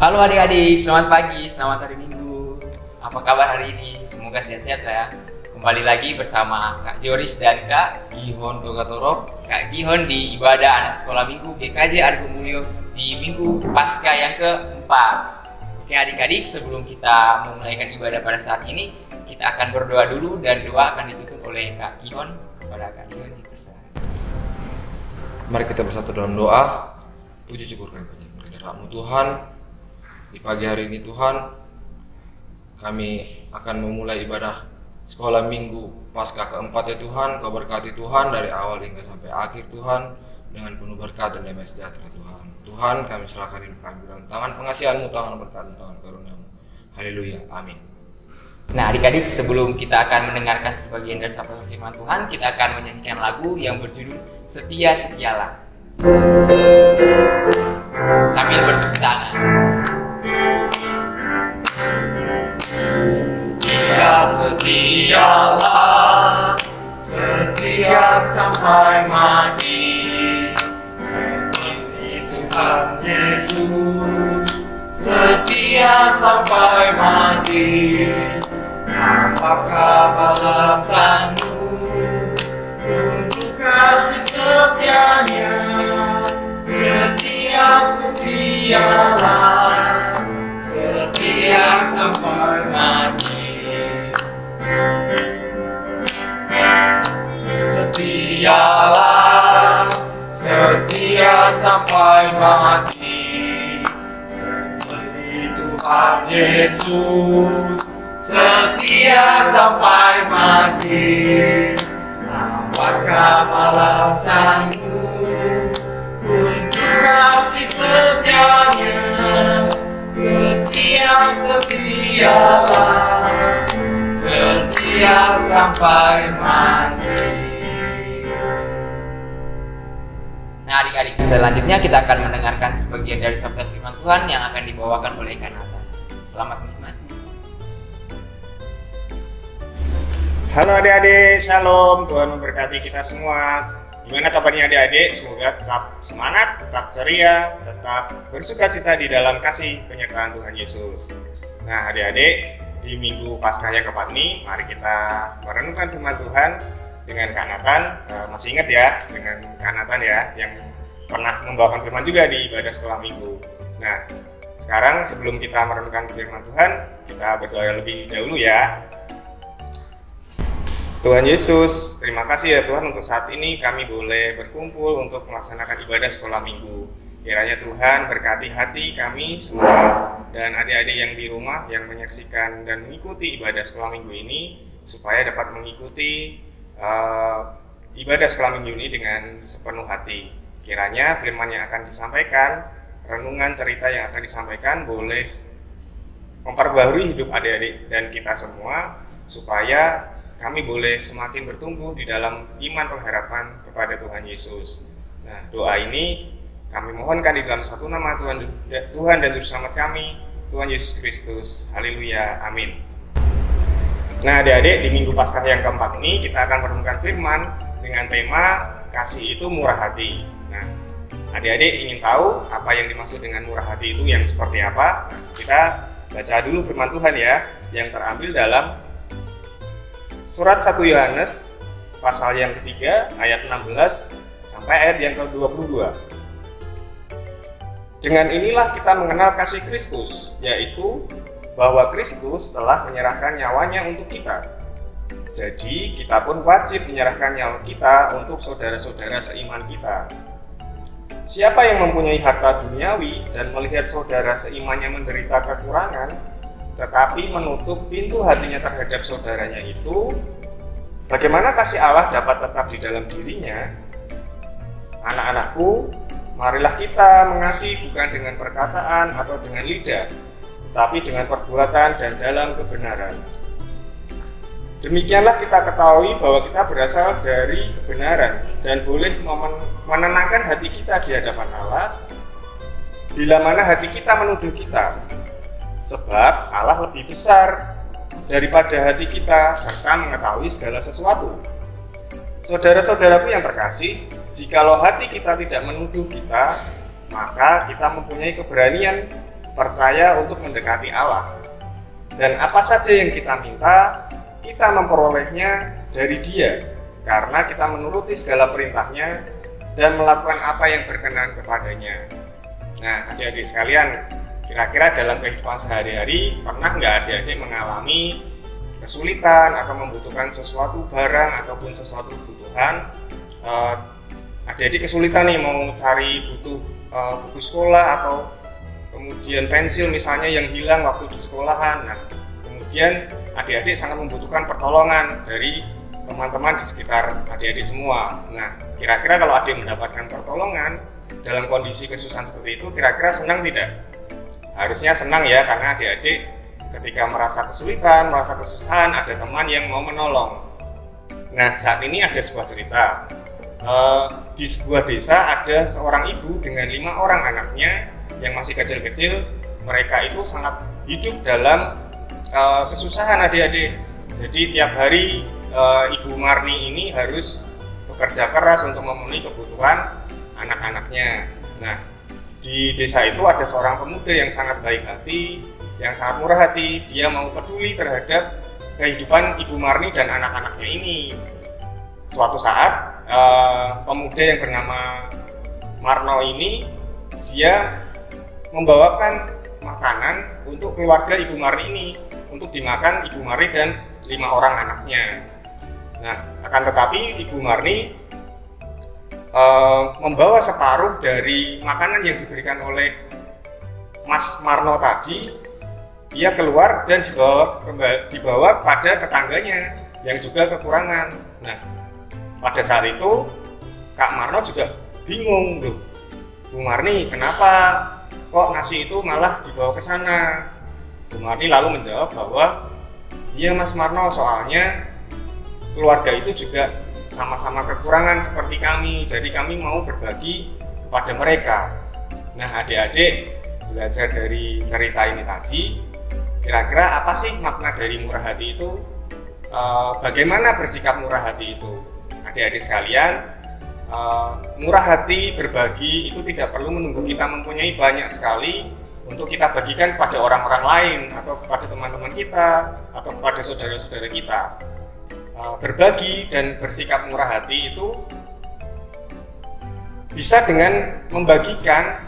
Halo adik-adik, selamat pagi, selamat hari Minggu. Apa kabar hari ini? Semoga sehat-sehat lah ya. Kembali lagi bersama Kak Joris dan Kak Gihon Togatoro. Kak Gihon di ibadah anak sekolah minggu GKJ Argo Mulyo di minggu Pasca yang keempat. Oke adik-adik, sebelum kita memulaikan ibadah pada saat ini, kita akan berdoa dulu dan doa akan dituntun oleh Kak Gihon kepada Kak Gihon dipersilakan. Mari kita bersatu dalam doa. Puji syukur kami kepada-Mu Tuhan. Di pagi hari ini Tuhan, kami akan memulai ibadah sekolah minggu Pasca keempat ya Tuhan. Kau berkati Tuhan dari awal hingga sampai akhir Tuhan, dengan penuh berkat dan damai sejahtera Tuhan. Tuhan, kami serahkan hidup kami dalam tangan pengasihan-Mu, tangan berkat dan tangan karunia-Mu. Haleluya, amin. Nah adik-adik, sebelum kita akan mendengarkan sebagian dari sabda firman Tuhan, kita akan menyanyikan lagu yang berjudul Setia Setialah sambil bertepuk tangan. Setia, setialah, setia sampai mati, seperti Tuhan Yesus, setia sampai mati. Apakah balasanmu untuk kasih setianya? Setia, setialah, setia sampai mati. Setialah, setia sampai mati, seperti Tuhan Yesus, setia sampai mati. Apakah balasanmu untuk kasih setianya? Setia, setialah, setia sampai mati. Nah adik-adik, selanjutnya kita akan mendengarkan sebagian dari sabda firman Tuhan yang akan dibawakan oleh Kanata. Selamat menikmati. Halo adik-adik, shalom, Tuhan memberkati kita semua. Gimana kabarnya adik-adik? Semoga tetap semangat, tetap ceria, tetap bersukacita di dalam kasih penyertaan Tuhan Yesus. Nah adik-adik, di minggu Paskah yang keempat ini, mari kita merenungkan firman Tuhan dengan Kak Nathan. Masih ingat ya, dengan Kak Nathan ya, yang pernah membawakan firman juga di ibadah sekolah minggu. Nah, sekarang sebelum kita merenungkan firman Tuhan, kita berdoa lebih dahulu ya. Tuhan Yesus, terima kasih ya Tuhan untuk saat ini kami boleh berkumpul untuk melaksanakan ibadah sekolah minggu. Kiranya Tuhan berkati hati kami semua dan adik-adik yang di rumah yang menyaksikan dan mengikuti ibadah sekolah minggu ini, supaya dapat mengikuti ibadah sekolah minggu ini dengan sepenuh hati. Kiranya firman yang akan disampaikan, renungan cerita yang akan disampaikan boleh memperbaharui hidup adik-adik dan kita semua, supaya kami boleh semakin bertumbuh di dalam iman pengharapan kepada Tuhan Yesus. Nah, doa ini kami mohonkan di dalam satu nama Tuhan dan Juru Selamat kami, Tuhan Yesus Kristus. Haleluya, amin. Nah, adik-adik, di minggu Paskah yang keempat ini kita akan merenungkan firman dengan tema kasih itu murah hati. Nah, adik-adik ingin tahu apa yang dimaksud dengan murah hati itu yang seperti apa? Nah, kita baca dulu firman Tuhan ya, yang terambil dalam Surat 1 Yohanes pasal yang ketiga ayat 16 sampai ayat yang ke-22. Dengan inilah kita mengenal kasih Kristus, yaitu bahwa Kristus telah menyerahkan nyawanya untuk kita. Jadi kita pun wajib menyerahkan nyawa kita untuk saudara-saudara seiman kita. Siapa yang mempunyai harta duniawi dan melihat saudara seimannya menderita kekurangan, tetapi menutup pintu hatinya terhadap saudaranya itu, bagaimana kasih Allah dapat tetap di dalam dirinya? Anak-anakku, marilah kita mengasihi bukan dengan perkataan atau dengan lidah, tetapi dengan perbuatan dan dalam kebenaran. Demikianlah kita ketahui bahwa kita berasal dari kebenaran dan boleh menenangkan hati kita di hadapan Allah bila mana hati kita menuduh kita. Sebab Allah lebih besar daripada hati kita serta mengetahui segala sesuatu. Saudara-saudaraku yang terkasih, jikalau hati kita tidak menuduh kita, maka kita mempunyai keberanian percaya untuk mendekati Allah. Dan apa saja yang kita minta, kita memperolehnya dari Dia, karena kita menuruti segala perintahnya dan melakukan apa yang berkenan kepadanya. Nah, adik-adik sekalian, kira-kira dalam kehidupan sehari-hari pernah nggak adik-adik mengalami kesulitan atau membutuhkan sesuatu barang ataupun sesuatu kebutuhan? Adik-adik kesulitan nih mau cari butuh buku sekolah atau kemudian pensil misalnya yang hilang waktu di sekolahan. Nah, kemudian adik-adik sangat membutuhkan pertolongan dari teman-teman di sekitar adik-adik semua. Nah, kira-kira kalau adik mendapatkan pertolongan dalam kondisi kesusahan seperti itu, kira-kira senang tidak? Harusnya senang ya, karena adik-adik ketika merasa kesulitan, merasa kesusahan, ada teman yang mau menolong. Nah, saat ini ada sebuah cerita. Di sebuah desa ada seorang ibu dengan 5 orang anaknya yang masih kecil-kecil. Mereka itu sangat hidup dalam kesusahan adik-adik. Jadi tiap hari Ibu Marni ini harus bekerja keras untuk memenuhi kebutuhan anak-anaknya. Nah, di desa itu ada seorang pemuda yang sangat baik hati, yang sangat murah hati. Dia mau peduli terhadap kehidupan Ibu Marni dan anak-anaknya ini. Suatu saat pemuda yang bernama Marno ini dia membawakan makanan untuk keluarga Ibu Marni ini untuk dimakan Ibu Marni dan 5 orang anaknya. Nah, akan tetapi Ibu Marni membawa separuh dari makanan yang diberikan oleh Mas Marno tadi. Dia keluar dan dibawa pada tetangganya yang juga kekurangan. Nah, pada saat itu Kak Marno juga bingung, loh, Bu Marni, kenapa kok nasi itu malah dibawa ke sana? Bu Marni lalu menjawab bahwa iya Mas Marno, soalnya keluarga itu juga sama-sama kekurangan seperti kami, jadi kami mau berbagi kepada mereka. Nah, adik-adik belajar dari cerita ini tadi, kira-kira apa sih makna dari murah hati itu? Bagaimana bersikap murah hati itu? Adik-adik sekalian, murah hati berbagi itu tidak perlu menunggu kita mempunyai banyak sekali untuk kita bagikan kepada orang-orang lain atau kepada teman-teman kita atau kepada saudara-saudara kita. Berbagi dan bersikap murah hati itu bisa dengan membagikan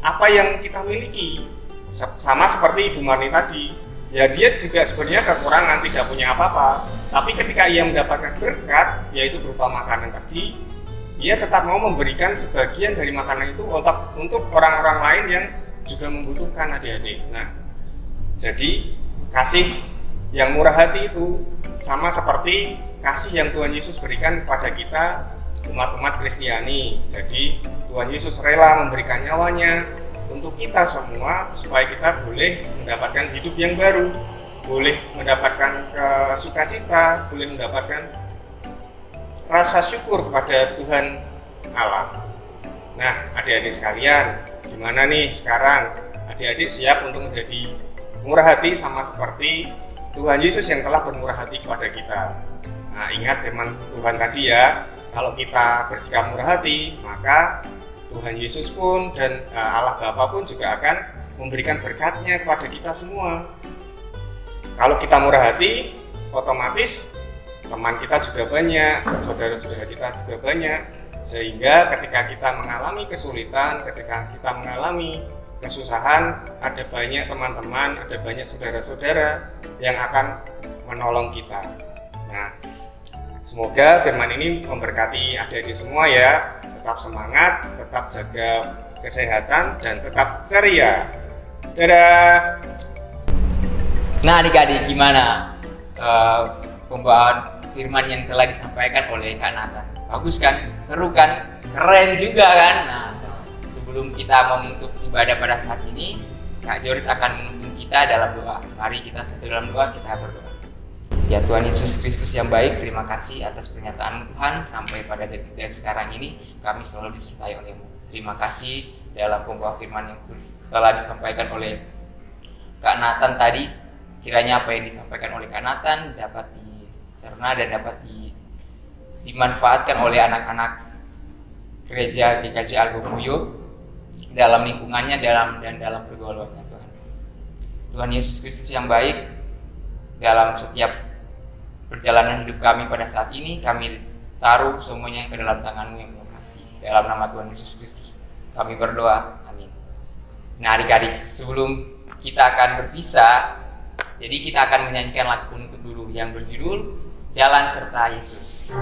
apa yang kita miliki. Sama seperti Ibu Marni tadi, ya dia juga sebenarnya kekurangan, tidak punya apa-apa, tapi ketika ia mendapatkan berkat, yaitu berupa makanan tadi, ia tetap mau memberikan sebagian dari makanan itu untuk orang-orang lain yang juga membutuhkan, adik-adik. Nah, jadi kasih yang murah hati itu sama seperti kasih yang Tuhan Yesus berikan kepada kita umat-umat Kristiani. Jadi Tuhan Yesus rela memberikan nyawanya untuk kita semua supaya kita boleh mendapatkan hidup yang baru, boleh mendapatkan sukacita, boleh mendapatkan rasa syukur kepada Tuhan Allah. Nah, adik-adik sekalian, gimana nih sekarang? Adik-adik siap untuk menjadi murah hati sama seperti Tuhan Yesus yang telah bermurah hati kepada kita. Nah, ingat firman Tuhan tadi ya, kalau kita bersikap murah hati, maka Tuhan Yesus pun dan Allah Bapa pun juga akan memberikan berkatnya kepada kita semua. Kalau kita murah hati, otomatis teman kita juga banyak, saudara-saudara kita juga banyak, sehingga ketika kita mengalami kesulitan, ketika kita mengalami kesusahan, ada banyak teman-teman, ada banyak saudara-saudara yang akan menolong kita. Nah, semoga firman ini memberkati adik-adik semua ya. Tetap semangat, tetap jaga kesehatan, dan tetap ceria. Dadah! Nah, adik-adik, gimana pembawaan firman yang telah disampaikan oleh Kak Nathan? Bagus kan? Seru kan? Keren juga kan? Nah, sebelum kita menutup ibadah pada saat ini, Kak Joris akan menuntun kita dalam doa. Mari kita satu dalam doa, kita berdoa. Ya Tuhan Yesus Kristus yang baik, terima kasih atas pernyataan Tuhan. Sampai pada detik dan sekarang ini, kami selalu disertai oleh-Mu. Terima kasih dalam pembawa firman yang telah disampaikan oleh Kak Nathan tadi. Kiranya apa yang disampaikan oleh Kak Nathan dapat dicerna dan dapat dimanfaatkan oleh anak-anak gereja GKJ Argo Mulyo dalam lingkungannya dan dalam pergaulannya. Tuhan Yesus Kristus yang baik, dalam setiap perjalanan hidup kami pada saat ini, kami taruh semuanya ke dalam tangan-Mu yang penuh kasih. Dalam nama Tuhan Yesus Kristus kami berdoa, amin. Nah adik-adik, sebelum kita akan berpisah, jadi kita akan menyanyikan lagu penutup dulu yang berjudul Jalan Serta Yesus.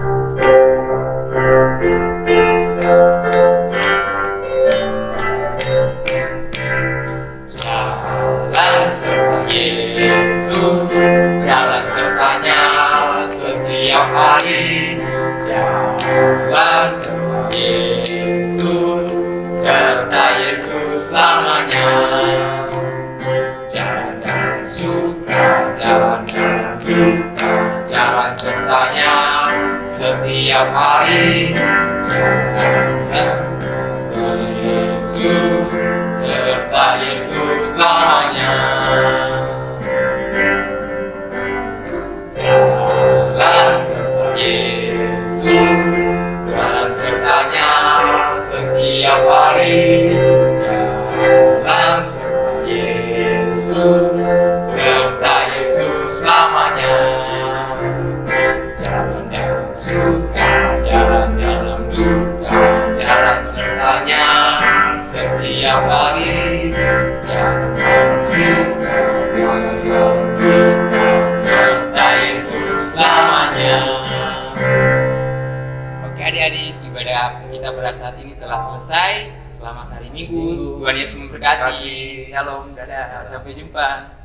Jalan serta Yesus, jalan sertanya setiap hari. Jalan serta Yesus, serta Yesus selamanya. Jalan dalam suka, jalan dalam duka, jalan sertanya setiap hari. Jalan serta Yesus, serta Yesus selamanya. Jalan serta Yesus, jalan sertanya setiap hari. Jalan serta Yesus, serta Yesus selamanya. Jalan dalam suka, jalan dalam duka, jalan sertanya setiap hari. Jalan suka, jalan dalam duka, serta Yesus selamanya. Oke adik-adik, ibadah kita pada saat ini telah selesai. Selamat hari Minggu, Tuhan Yesus memberkati. Shalom, dadah, sampai jumpa.